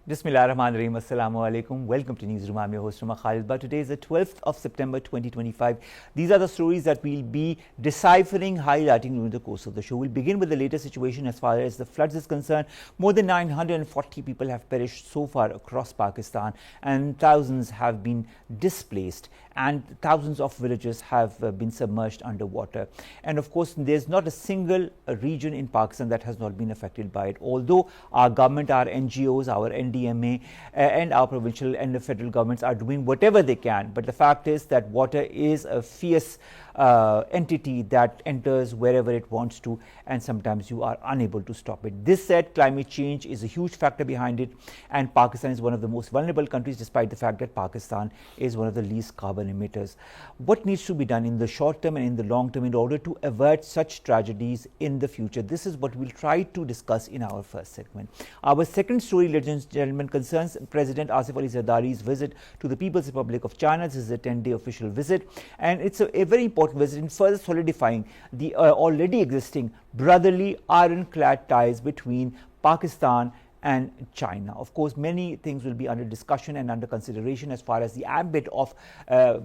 Bismillahirrahmanirrahim. Assalamu alaikum. Welcome to Newsroom. I'm your host, Umar Khalid. But today is the 12th of September 2025. These are the stories that we'll be deciphering, highlighting during the course of the show. We'll begin with the latest situation as far as the floods is concerned. More than 940 people have perished so far across Pakistan, and thousands have been displaced, and thousands of villages have been submerged underwater. And of course, there's not a single region in Pakistan that has not been affected by it. Although our government, our NGOs, our NDMA and our provincial and the federal governments are doing whatever they can, but the fact is that water is a fierce entity that enters wherever it wants to, and sometimes you are unable to stop it. This said, climate change is a huge factor behind it, and Pakistan is one of the most vulnerable countries, despite the fact that Pakistan is one of the least carbon emitters. What needs to be done in the short term and in the long term in order to avert such tragedies in the future? This is what we'll try to discuss in our first segment. Our second story, ladies and gentlemen, concerns President Asif Zardari's visit to the People's Republic of China. This is a 10-day official visit, and it's a very important visit in further solidifying the already existing brotherly ironclad ties between Pakistan and China. Of course, many things will be under discussion and under consideration as far as the ambit of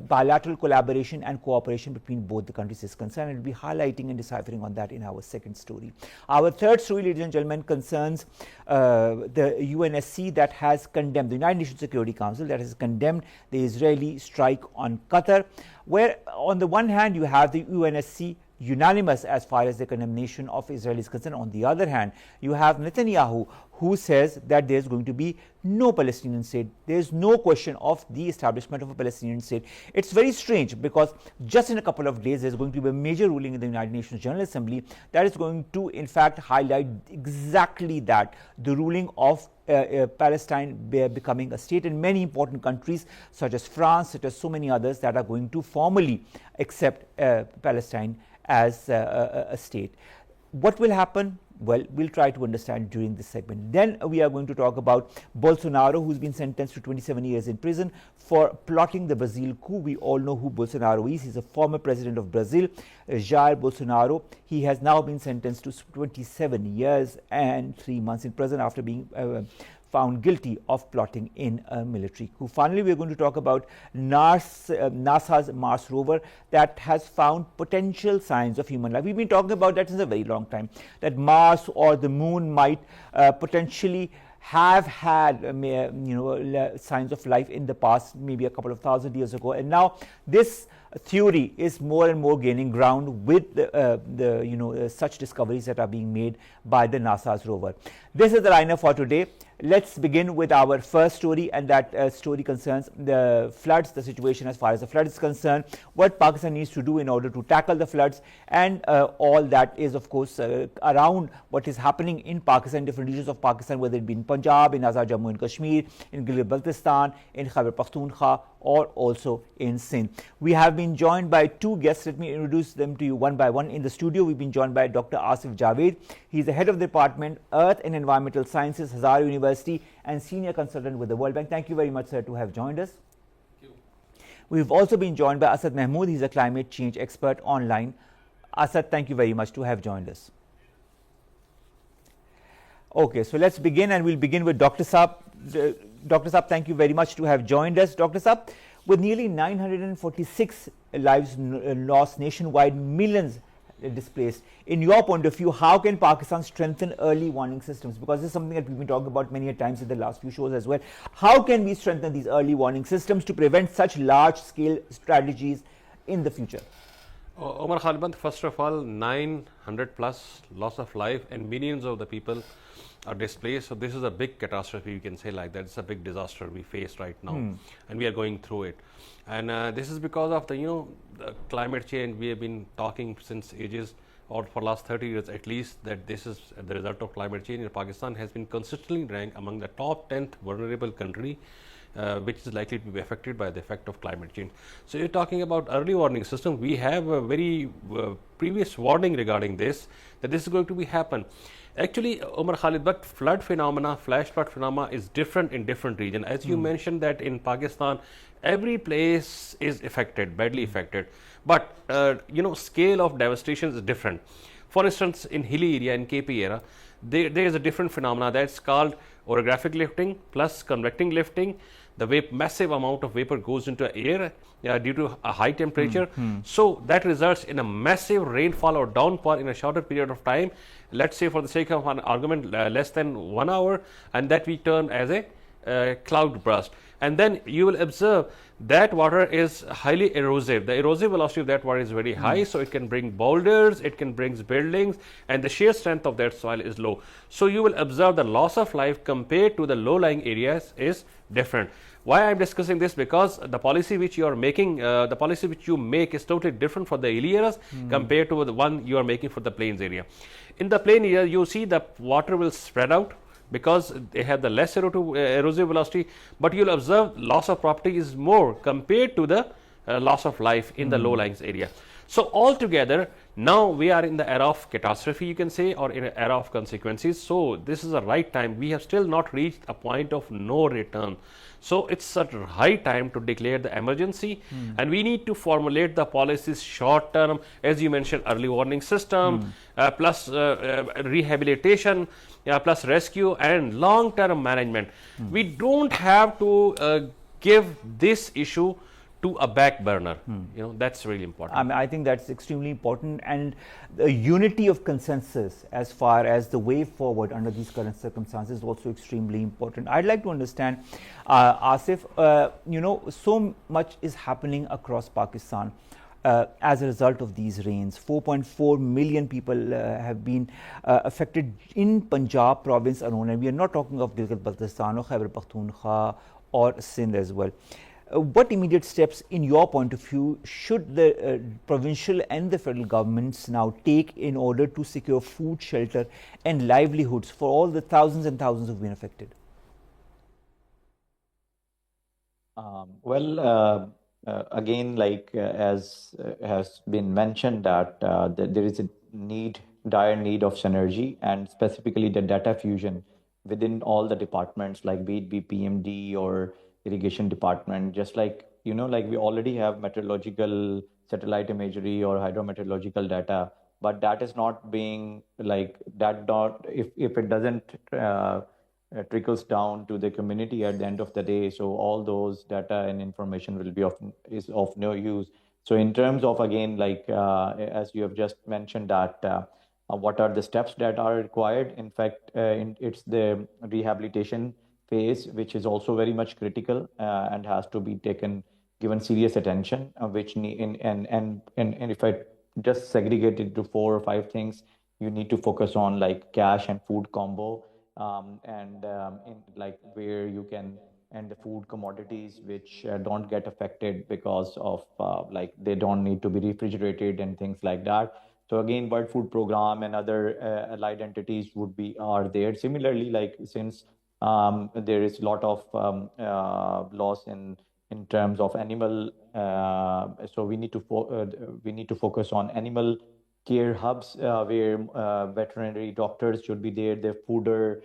bilateral collaboration and cooperation between both the countries is concerned, and we'll be highlighting and deciphering on that in our second story. Our third story, ladies and gentlemen, concerns the UNSC that has condemned, the United Nations Security Council that has condemned the Israeli strike on Qatar, where on the one hand you have the UNSC unanimous as far as the condemnation of Israel is concerned. On the other hand, you have Netanyahu, who says that there's going to be no Palestinian state. There's no question of the establishment of a Palestinian state. It's very strange because just in a couple of days there's going to be a major ruling in the United Nations General Assembly that is going to in fact highlight exactly that, the ruling of Palestine becoming a state, and many important countries such as France, such as so many others that are going to formally accept Palestine as a state. What will happen? Well, we'll try to understand during this segment. Then we are going to talk about Bolsonaro, who's been sentenced to 27 years in prison for plotting the Brazil coup. We all know who Bolsonaro is. He's a former president of Brazil, Jair Bolsonaro. He has now been sentenced to 27 years and 3 months in prison after being found guilty of plotting in a military coup. Finally, we are going to talk about NASA's Mars rover that has found potential signs of human life. We've been talking about that since a very long time, that Mars or the moon might potentially have had signs of life in the past, maybe a couple of thousand years ago, and now this theory is more and more gaining ground with such discoveries that are being made by the NASA's rover. This is the lineup for today. Let's begin with our first story, and that story concerns the floods, the situation as far as the flood is concerned, what Pakistan needs to do in order to tackle the floods, and all that is of course around what is happening in Pakistan, different regions of Pakistan, whether it be in Punjab, in Azad Jammu and Kashmir, in Gilgit-Baltistan, in Khyber Pakhtunkhwa, or also in Sindh. We have been joined by two guests. Let me introduce them to you one by one. In the studio, we've been joined by Dr.Asif Javed. He's the head of the Department Earth and Environmental Sciences, Hazara University, and senior consultant with the World Bank. Thank you very much, sir, to have joined us. Thank you. We've also been joined by Asad Mahmood. He's a climate change expert online. Asad, thank you very much to have joined us. Okay, so let's begin, and we'll begin with Dr. Saab. Dr. Saab, thank you very much to have joined us. Dr. Saab, with nearly 946 lives lost nationwide, millions displaced, in your point of view, how can Pakistan strengthen early warning systems? Because this is something that we've been talking about many times in the last few shows as well. How can we strengthen these early warning systems to prevent such large-scale strategies in the future? Omar Khalid, first of all, 900 plus loss of life and millions of the people are displaced. So this is a big catastrophe, you can say like that. It's a big disaster we face right now, and we are going through it. And this is because of the climate change. We have been talking since ages, or for last 30 years at least, that this is the result of climate change. And Pakistan has been consistently ranked among the top 10th vulnerable country which is likely to be affected by the effect of climate change. So you're talking about early warning system. We have a very previous warning regarding this, that this is going to be happen. Actually, Omar Khalid, but flood phenomena, flash flood phenomena is different in different regions. As you mentioned that in Pakistan, every place is affected, badly affected. But, scale of devastation is different. For instance, in hilly area, in KP area, there is a different phenomena that's called orographic lifting plus convecting lifting. The massive amount of vapor goes into air due to a high temperature. So that results in a massive rainfall or downpour in a shorter period of time. Let's say, for the sake of an argument, less than 1 hour, and that we term as a cloud burst. And then you will observe that water is highly erosive. The erosive velocity of that water is very high, so it can bring boulders, it can bring buildings, and the shear strength of that soil is low. So you will observe the loss of life compared to the low-lying areas is different. Why I am discussing this? Because the policy which you are making, the policy which you make is totally different for the hilly areas compared to the one you are making for the plains area. In the plain area, you see the water will spread out because they have the less erosive velocity, but you will observe loss of property is more compared to the loss of life in the low-lying area. So altogether, now we are in the era of catastrophe, you can say, or in an era of consequences. So this is the right time. We have still not reached a point of no return. So it's a high time to declare the emergency, and we need to formulate the policies short term, as you mentioned, early warning system, plus rehabilitation, plus rescue and long term management. We don't have to give this issue to a back burner. You know, that's really important. I think that's extremely important, and the unity of consensus as far as the way forward under these current circumstances is also extremely important. I'd like to understand, Asif, you know, so much is happening across Pakistan as a result of these rains. 4.4 million people have been affected in Punjab province alone, and we are not talking of Gilgit-Baltistan or Khyber Pakhtunkhwa or Sindh as well. What immediate steps, in your point of view, should the provincial and the federal governments now take in order to secure food, shelter and livelihoods for all the thousands and thousands who have been affected? Again, like as has been mentioned, that there is a dire need of synergy, and specifically the data fusion within all the departments, like be it BPMD or irrigation department. Just like, you know, like we already have meteorological satellite imagery or hydrometeorological data, but that is not being like that. Not if it doesn't trickles down to the community at the end of the day, so all those data and information will be of no use. So in terms of, again, like as you have just mentioned, that what are the steps that are required? In fact, it's the rehabilitation phase, which is also very much critical and has to be given serious attention. Which and if I just segregate it to 4 or 5 things, you need to focus on like cash and food combo, and in like where you can, and the food commodities which don't get affected because of like they don't need to be refrigerated and things like that. So again, bird food program and other allied entities are there. Similarly, like since there is a lot of loss in terms of animal, so we need to focus on animal care hubs where veterinary doctors should be there, their fooder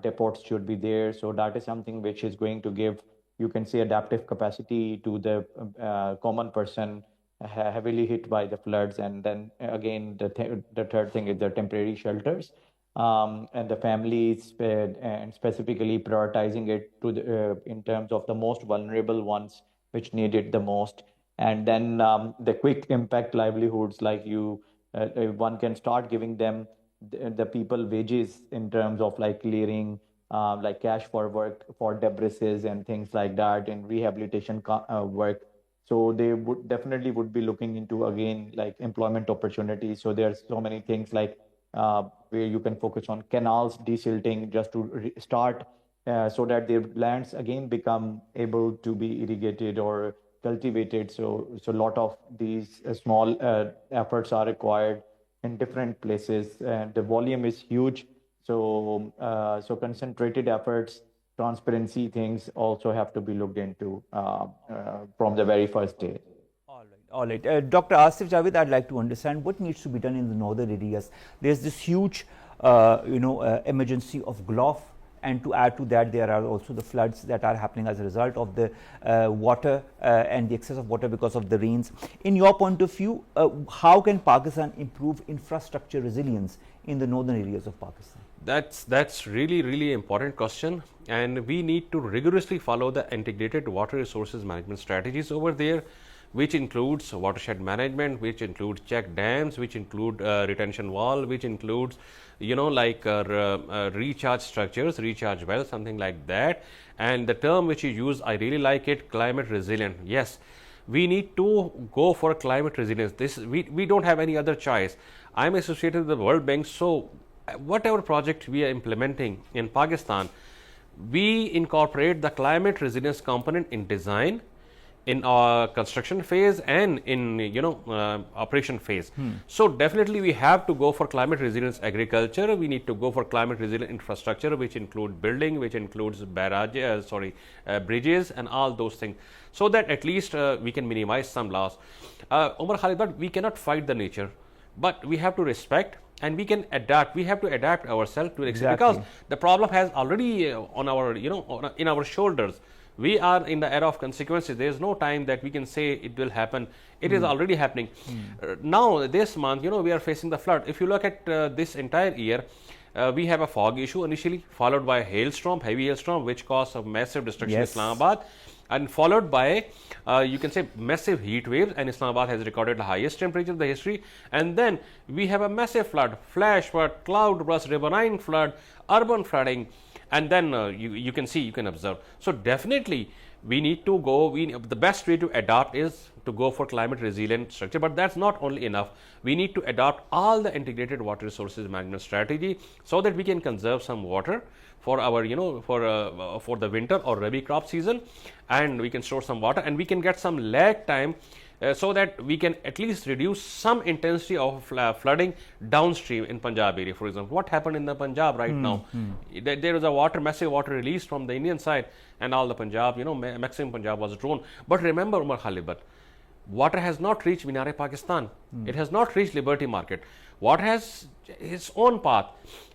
depots should be there. So that is something which is going to give, you can say, adaptive capacity to the common person heavily hit by the floods. And then again, the third thing is the temporary shelters. And the families, and specifically prioritizing it to in terms of the most vulnerable ones which need it the most. And then the quick impact livelihoods, like one can start giving them the people wages in terms of like clearing, like cash for work for debris and things like that, and rehabilitation work. So they would definitely be looking into, again, like employment opportunities. So there's so many things like where you can focus on canals desilting just to start so that their lands again become able to be irrigated or cultivated. So a lot of these small efforts are required in different places, and the volume is huge. So concentrated efforts, transparency things also have to be looked into from the very first day. All right. Dr. Asif Javed, I'd like to understand what needs to be done in the northern areas. There's this huge, emergency of GLOF, and to add to that, there are also the floods that are happening as a result of the water and the excess of water because of the rains. In your point of view, how can Pakistan improve infrastructure resilience in the northern areas of Pakistan? That's really important question, and we need to rigorously follow the integrated water resources management strategies over there, which includes watershed management, which includes check dams, which include retention wall, which includes recharge structures, recharge wells, something like that. And the term which you use, I really like it, climate resilient. Yes, we need to go for climate resilience. We don't have any other choice. I'm associated with the World Bank, so whatever project we are implementing in Pakistan, we incorporate the climate resilience component in design, in our construction phase, and in operation phase. So definitely we have to go for climate resilience agriculture. We need to go for climate resilient infrastructure, which include building, which includes bridges and all those things, so that at least we can minimize some loss. Umar Khalid, but we cannot fight the nature, but we have to respect and we can adapt. We have to adapt ourselves to it. Exactly. Because the problem has already on our in our shoulders. We are in the era of consequences. There is no time that we can say it will happen. It is already happening. Now this month, we are facing the flood. If you look at this entire year, we have a fog issue initially, followed by a hailstorm, heavy hailstorm, which caused a massive destruction in Islamabad, and followed by you can say massive heat waves, and Islamabad has recorded the highest temperature in the history. And then we have a massive flood, flash flood, cloud burst, riverine flood, urban flooding, and then you can observe. So definitely we need to go, the best way to adapt is to go for climate resilient structure, but that's not only enough. We need to adopt all the integrated water resources management strategy, so that we can conserve some water for our for the winter or rabi crop season, and we can store some water, and we can get some lag time, so that we can at least reduce some intensity of flooding downstream in Punjab area. For example, what happened in the Punjab right now? There was a massive water released from the Indian side, and all the Punjab, maximum Punjab was drawn. But remember, Umar Khalid, water has not reached Minare Pakistan. It has not reached Liberty Market. Water has its own path.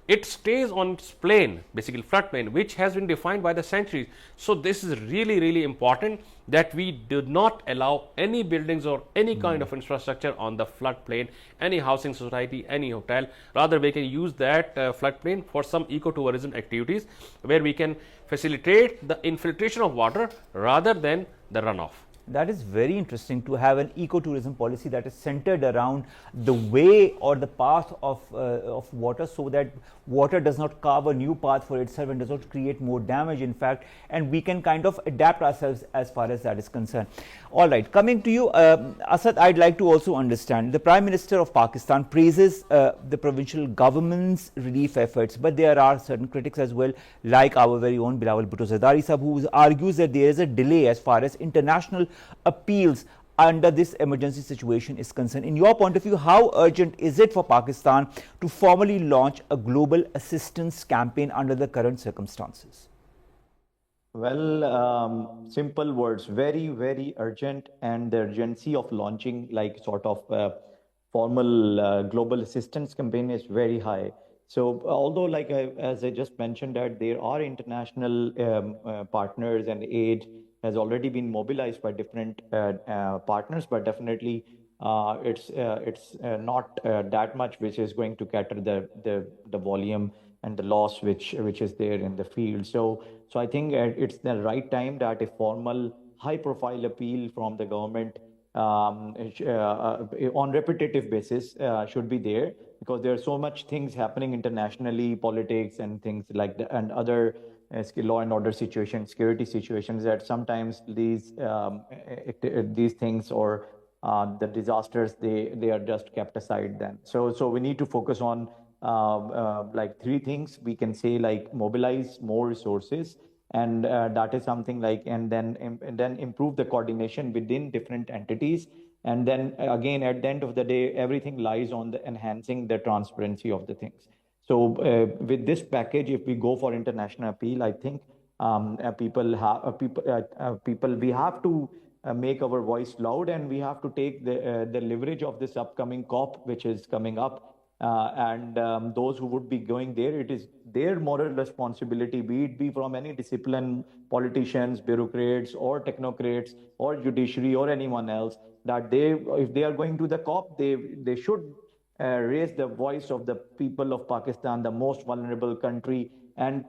It stays on its plane, basically floodplain, which has been defined by the centuries. So this is really important, that we do not allow any buildings or any kind of infrastructure on the floodplain, any housing society, any hotel. Rather, we can use that floodplain for some ecotourism activities, where we can facilitate the infiltration of water rather than the runoff. That is very interesting, to have an ecotourism policy that is centered around the way or the path of water, so that water does not carve a new path for itself and does not create more damage, in fact, and we can kind of adapt ourselves as far as that is concerned. All right, coming to you, Asad, I'd like to also understand, the Prime Minister of Pakistan praises the provincial government's relief efforts, but there are certain critics as well, like our very own Bilawal Bhutto Zardari Sahab, who argues that there is a delay as far as international appeals under this emergency situation is concerned. In your point of view, how urgent is it for Pakistan to formally launch a global assistance campaign under the current circumstances? Well, simple words, very urgent, and the urgency of launching like sort of formal global assistance campaign is very high. So although as I just mentioned that there are international partners and aid has already been mobilized by different partners, but definitely it's not that much which is going to cater the volume and the loss which is there in the field. So I think it's the right time that a formal high-profile appeal from the government on repetitive basis should be there, because there are so much things happening internationally, politics and things like that, and other law and order situations, security situations, that sometimes these things or the disasters, they are just kept aside then. So we need to focus on like three things. We can say like mobilize more resources, and that is something like, and then improve the coordination within different entities. And then again, at the end of the day, everything lies on the enhancing the transparency of the things. So with this package, if we go for international appeal, I think we have to make our voice loud, and we have to take the leverage of this upcoming COP, which is coming up. And those who would be going there, it is their moral responsibility, be it be from any discipline, politicians, bureaucrats, or technocrats, or judiciary, or anyone else, that if they are going to the COP, they should raise the voice of the people of Pakistan, the most vulnerable country, and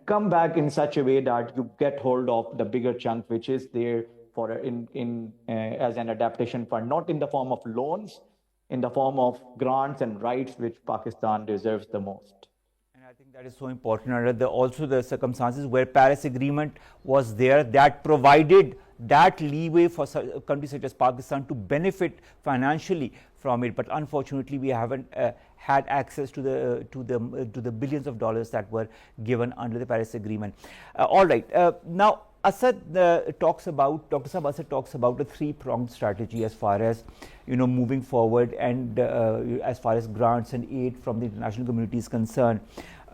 come back in such a way that you get hold of the bigger chunk which is there for in as an adaptation fund, not in the form of loans, in the form of grants and rights which Pakistan deserves the most. And I think that is so important under also the circumstances where Paris Agreement was there that provided that leeway for countries such as Pakistan to benefit financially from it. But unfortunately, we haven't had access to the billions of dollars that were given under the Paris Agreement. All right, now. Asad talks about, Dr. Sahab Asad talks about a three-pronged strategy as far as, moving forward and as far as grants and aid from the international community is concerned.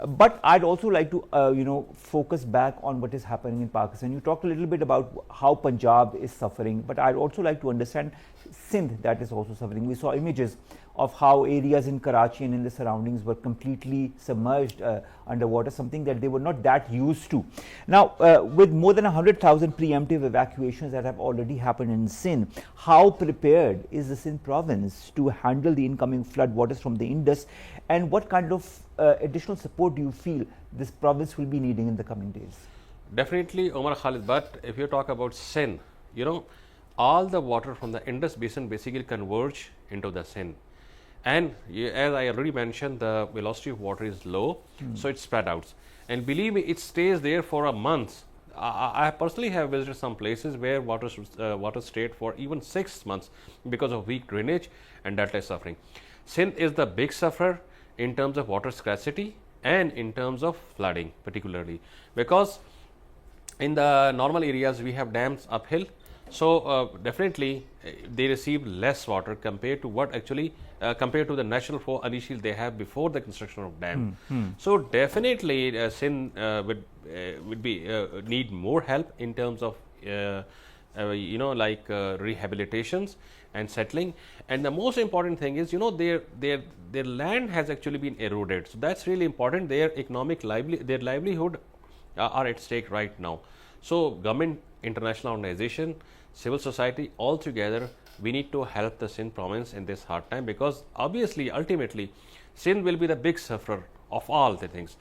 But I'd also like to, focus back on what is happening in Pakistan. You talked a little bit about how Punjab is suffering, but I'd also like to understand Sindh that is also suffering. We saw images of how areas in Karachi and in the surroundings were completely submerged underwater, something that they were not that used to. Now, with more than 100,000 preemptive evacuations that have already happened in Sindh, how prepared is the Sindh province to handle the incoming flood waters from the Indus, and what kind of additional support do you feel this province will be needing in the coming days? Definitely, Omar Khalid, but if you talk about Sindh, all the water from the Indus basin basically converge into the Sindh. And as I already mentioned, the velocity of water is low, so it's spread out. And believe me, it stays there for a month. I personally have visited some places where water stayed for even 6 months because of weak drainage, and that is suffering. Sindh is the big sufferer in terms of water scarcity and in terms of flooding particularly, because in the normal areas we have dams uphill, so definitely they receive less water compared to what actually compared to the natural flow initially they have before the construction of dam. So definitely Sindh would be need more help in terms of rehabilitations and settling. And the most important thing is, their land has actually been eroded, so that's really important. Their economic their livelihood are at stake right now. So government, international organization, civil society, all together, we need to help the Sindh province in this hard time, because obviously ultimately Sindh will be the big sufferer of all the things.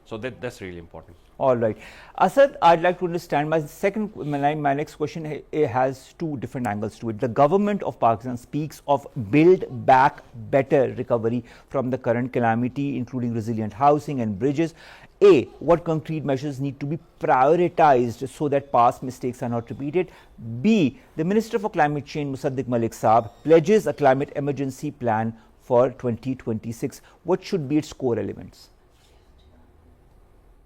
So that's really important. All right, Asad, I'd like to understand my next question has two different angles to it. The government of Pakistan speaks of build back better recovery from the current calamity, including resilient housing and bridges. What concrete measures need to be prioritized so that past mistakes are not repeated? B, the Minister for Climate Change, Musaddiq Malik Saab, pledges a climate emergency plan for 2026. What should be its core elements?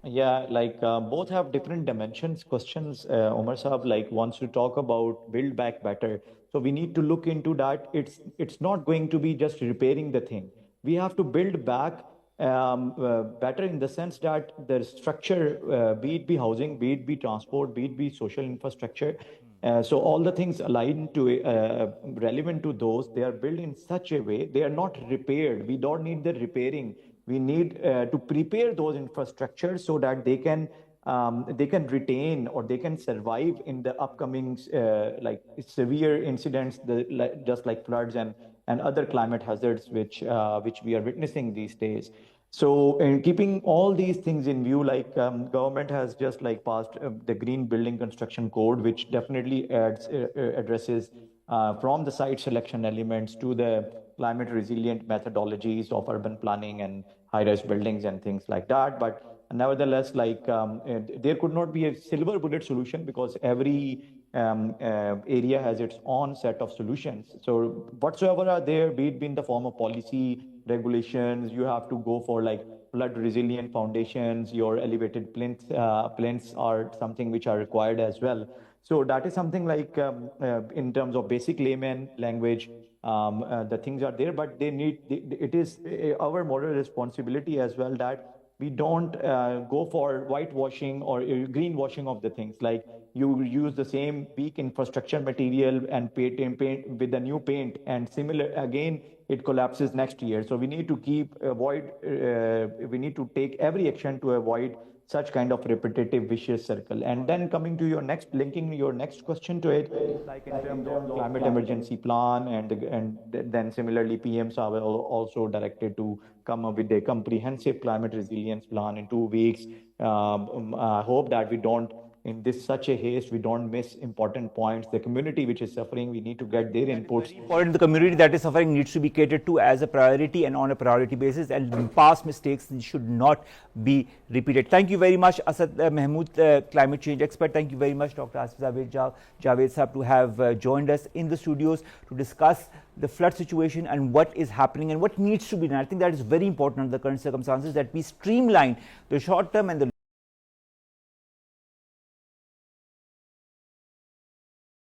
Yeah, both have different dimensions. Questions, Omar Saab, wants to talk about build back better. So we need to look into that. It's not going to be just repairing the thing. We have to build back better in the sense that the structure, be it be housing, be it be transport, be it be social infrastructure. So all the things aligned to relevant to those, they are built in such a way they are not repaired. We don't need the repairing. We need to prepare those infrastructures so that they can retain or they can survive in the upcoming severe incidents, just like floods and other climate hazards which we are witnessing these days. So in keeping all these things in view, government has just passed the Green Building Construction Code, which definitely addresses from the site selection elements to the climate resilient methodologies of urban planning and high-rise buildings and things like that. But nevertheless, there could not be a silver bullet solution, because every area has its own set of solutions. So whatsoever are there, be it in the form of policy, regulations, you have to go for flood resilient foundations. Your elevated plinths are something which are required as well. So that is something in terms of basic layman language, the things are there, but it is our moral responsibility as well that we don't go for whitewashing or greenwashing of the things. Like you use the same weak infrastructure material and paint with a new paint, and similar again it collapses next year. So we need to we need to take every action to avoid such kind of repetitive vicious circle. And then coming to your next, linking your next question to it, like in terms of climate emergency plan, and then similarly PMs are also directed to come up with a comprehensive climate resilience plan in 2 weeks. I hope that we don't, in this such a haste, we don't miss important points. The community which is suffering, we need to get their inputs. Important, the community that is suffering needs to be catered to as a priority and on a priority basis, and past mistakes should not be repeated. Thank you very much, Asad Mahmood, climate change expert. Thank you very much, Dr. Asif Javed Sahab, to have joined us in the studios to discuss the flood situation and what is happening and what needs to be done. I think that is very important under the current circumstances, that we streamline the short term and the